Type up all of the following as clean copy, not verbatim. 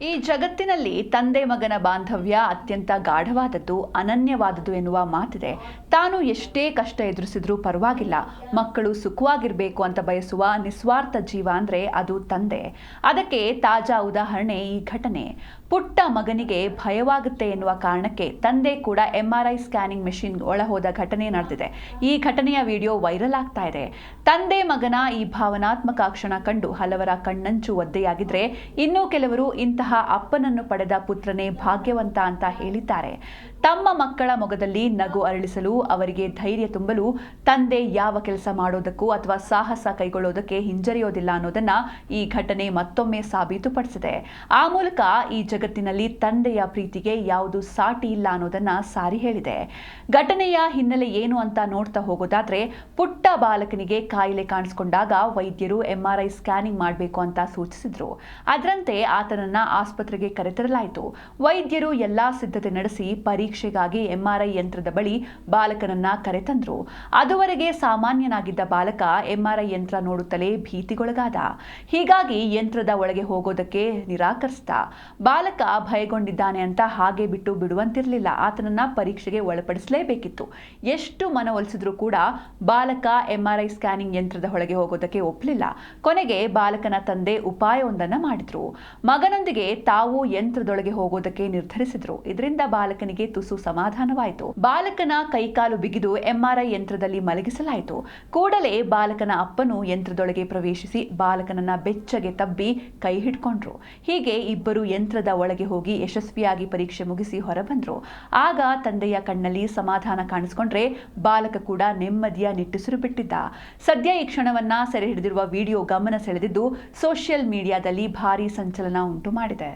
ಈ ಜಗತ್ತಿನಲ್ಲಿ ತಂದೆ ಮಗನ ಬಾಂಧವ್ಯ ಅತ್ಯಂತ ಗಾಢವಾದದ್ದು, ಅನನ್ಯವಾದದ್ದು ಎನ್ನುವ ಮಾತಿದೆ. ತಾನು ಎಷ್ಟೇ ಕಷ್ಟ ಎದುರಿಸಿದ್ರೂ ಪರವಾಗಿಲ್ಲ, ಮಕ್ಕಳು ಸುಖವಾಗಿರಬೇಕು ಅಂತ ಬಯಸುವ ನಿಸ್ವಾರ್ಥ ಜೀವ ಅಂದ್ರೆ ಅದು ತಂದೆ. ಅದಕ್ಕೆ ತಾಜಾ ಉದಾಹರಣೆ ಈ ಘಟನೆ. ಪುಟ್ಟ ಮಗನಿಗೆ ಭಯವಾಗುತ್ತೆ ಎನ್ನುವ ಕಾರಣಕ್ಕೆ ತಂದೆ ಕೂಡ MRI ಸ್ಕ್ಯಾನಿಂಗ್ ಮೆಷಿನ್ ಒಳಹೋದ ಘಟನೆ ನಡೆದಿದೆ. ಈ ಘಟನೆಯ ವಿಡಿಯೋ ವೈರಲ್ ಆಗ್ತಾ ಇದೆ. ತಂದೆ ಮಗನ ಈ ಭಾವನಾತ್ಮಕ ಕ್ಷಣ ಕಂಡು ಹಲವರ ಕಣ್ಣಂಚು ಒದ್ದೆಯಾಗಿದ್ರೆ, ಇನ್ನೂ ಕೆಲವರು ಇಂತಹ ಅಪ್ಪನನ್ನು ಪಡೆದ ಪುತ್ರನೇ ಭಾಗ್ಯವಂತ ಅಂತ ಹೇಳಿದ್ದಾರೆ. ತಮ್ಮ ಮಕ್ಕಳ ಮೊಗದಲ್ಲಿ ನಗು ಅರಳಿಸಲು, ಅವರಿಗೆ ಧೈರ್ಯ ತುಂಬಲು ತಂದೆ ಯಾವ ಕೆಲಸ ಮಾಡೋದಕ್ಕೂ ಅಥವಾ ಸಾಹಸ ಕೈಗೊಳ್ಳೋದಕ್ಕೆ ಹಿಂಜರಿಯೋದಿಲ್ಲ ಅನ್ನೋದನ್ನ ಈ ಘಟನೆ ಮತ್ತೊಮ್ಮೆ ಸಾಬೀತುಪಡಿಸಿದೆ. ಆ ಮೂಲಕ ಈ ಜಗತ್ತಿನಲ್ಲಿ ತಂದೆಯ ಪ್ರೀತಿಗೆ ಯಾವುದು ಸಾಟಿ ಇಲ್ಲ ಅನ್ನೋದನ್ನ ಸಾರಿ ಹೇಳಿದೆ. ಘಟನೆಯ ಹಿನ್ನೆಲೆ ಏನು ಅಂತ ನೋಡ್ತಾ ಹೋಗೋದಾದ್ರೆ, ಪುಟ್ಟ ಬಾಲಕನಿಗೆ ಕಾಯಿಲೆ ಕಾಣಿಸಿಕೊಂಡಾಗ ವೈದ್ಯರು MRI ಸ್ಕ್ಯಾನಿಂಗ್ ಮಾಡಬೇಕು ಅಂತ ಸೂಚಿಸಿದ್ರು. ಅದರಂತೆ ಆತನನ್ನ ಆಸ್ಪತ್ರೆಗೆ ಕರೆತರಲಾಯಿತು. ವೈದ್ಯರು ಎಲ್ಲಾ ಸಿದ್ಧತೆ ನಡೆಸಿ ಪರೀಕ್ಷೆಗಾಗಿ MRI ಯಂತ್ರದ ಬಳಿ ಬಾಲಕನನ್ನ ಕರೆತಂದ್ರು. ಅದುವರೆಗೆ ಸಾಮಾನ್ಯನಾಗಿದ್ದ ಬಾಲಕ MRI ಯಂತ್ರ ನೋಡುತ್ತಲೇ ಭೀತಿಗೊಳಗಾದ. ಹೀಗಾಗಿ ಯಂತ್ರದ ಒಳಗೆ ಹೋಗೋದಕ್ಕೆ ನಿರಾಕರಿಸಿದ. ಬಾಲಕ ಭಯಗೊಂಡಿದ್ದಾನೆ ಅಂತ ಹಾಗೆ ಬಿಟ್ಟು ಬಿಡುವಂತಿರಲಿಲ್ಲ. ಆತನನ್ನ ಪರೀಕ್ಷೆಗೆ ಒಳಪಡಿಸಲೇಬೇಕಿತ್ತು. ಎಷ್ಟು ಮನವೊಲಿಸಿದ್ರೂ ಕೂಡ ಬಾಲಕ MRI ಸ್ಕ್ಯಾನಿಂಗ್ ಯಂತ್ರದ ಒಳಗೆ ಹೋಗೋದಕ್ಕೆ ಒಪ್ಪಲಿಲ್ಲ. ಕೊನೆಗೆ ಬಾಲಕನ ತಂದೆ ಉಪಾಯವೊಂದನ್ನ ಮಾಡಿದ್ರು. ಮಗನೊಂದಿಗೆ ತಾವು ಯಂತ್ರದೊಳಗೆ ಹೋಗೋದಕ್ಕೆ ನಿರ್ಧರಿಸಿದ್ರು. ಇದರಿಂದ ಬಾಲಕನಿಗೆ ತುಸು ಸಮಾಧಾನವಾಯಿತು. ಬಾಲಕನ ಕೈಕಾಲು ಬಿಗಿದು MRI ಯಂತ್ರದಲ್ಲಿ ಮಲಗಿಸಲಾಯಿತು. ಕೂಡಲೇ ಬಾಲಕನ ಅಪ್ಪನು ಯಂತ್ರದೊಳಗೆ ಪ್ರವೇಶಿಸಿ ಬಾಲಕನನ್ನ ಬೆಚ್ಚಗೆ ತಬ್ಬಿ ಕೈ ಹಿಡ್ಕೊಂಡ್ರು. ಹೀಗೆ ಇಬ್ಬರು ಯಂತ್ರದ ಒಳಗೆ ಹೋಗಿ ಯಶಸ್ವಿಯಾಗಿ ಪರೀಕ್ಷೆ ಮುಗಿಸಿ ಹೊರಬಂದ್ರು. ಆಗ ತಂದೆಯ ಕಣ್ಣಲ್ಲಿ ಸಮಾಧಾನ ಕಾಣಿಸಿಕೊಂಡ್ರೆ ಬಾಲಕ ಕೂಡ ನೆಮ್ಮದಿಯ ನಿಟ್ಟುಸಿರು ಬಿಟ್ಟಿದ್ದ. ಸದ್ಯ ಈ ಕ್ಷಣವನ್ನ ಸೆರೆ ಹಿಡಿದಿರುವ ವಿಡಿಯೋ ಗಮನ ಸೆಳೆದಿದ್ದು ಸೋಷಿಯಲ್ ಮೀಡಿಯಾದಲ್ಲಿ ಭಾರೀ ಸಂಚಲನ ಉಂಟು ಮಾಡಿದೆ.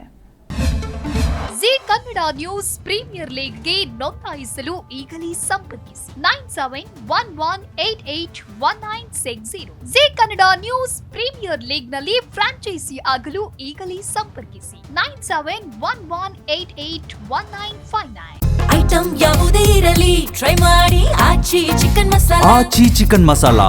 ಜಿ ಕನ್ನಡ ನ್ಯೂಸ್ ಪ್ರೀಮಿಯರ್ ಲೀಗ್ಗೆ ನೋಂದಾಯಿಸಲು ಈಗಲೇ ಸಂಪರ್ಕಿಸಿ 9711881960. ಜಿ ಕನ್ನಡ ನ್ಯೂಸ್ ಪ್ರೀಮಿಯರ್ ಲೀಗ್ನಲ್ಲಿ ಫ್ರಾಂಚೈಸಿ ಆಗಲು ಈಗಲೇ ಸಂಪರ್ಕಿಸಿ 9711881959. ಐಟಂ ಯಾವುದೇ ಇರಲಿ ಟ್ರೈ ಮಾಡಿ ಆಚಿ ಚಿಕನ್ ಮಸಾಲಾ.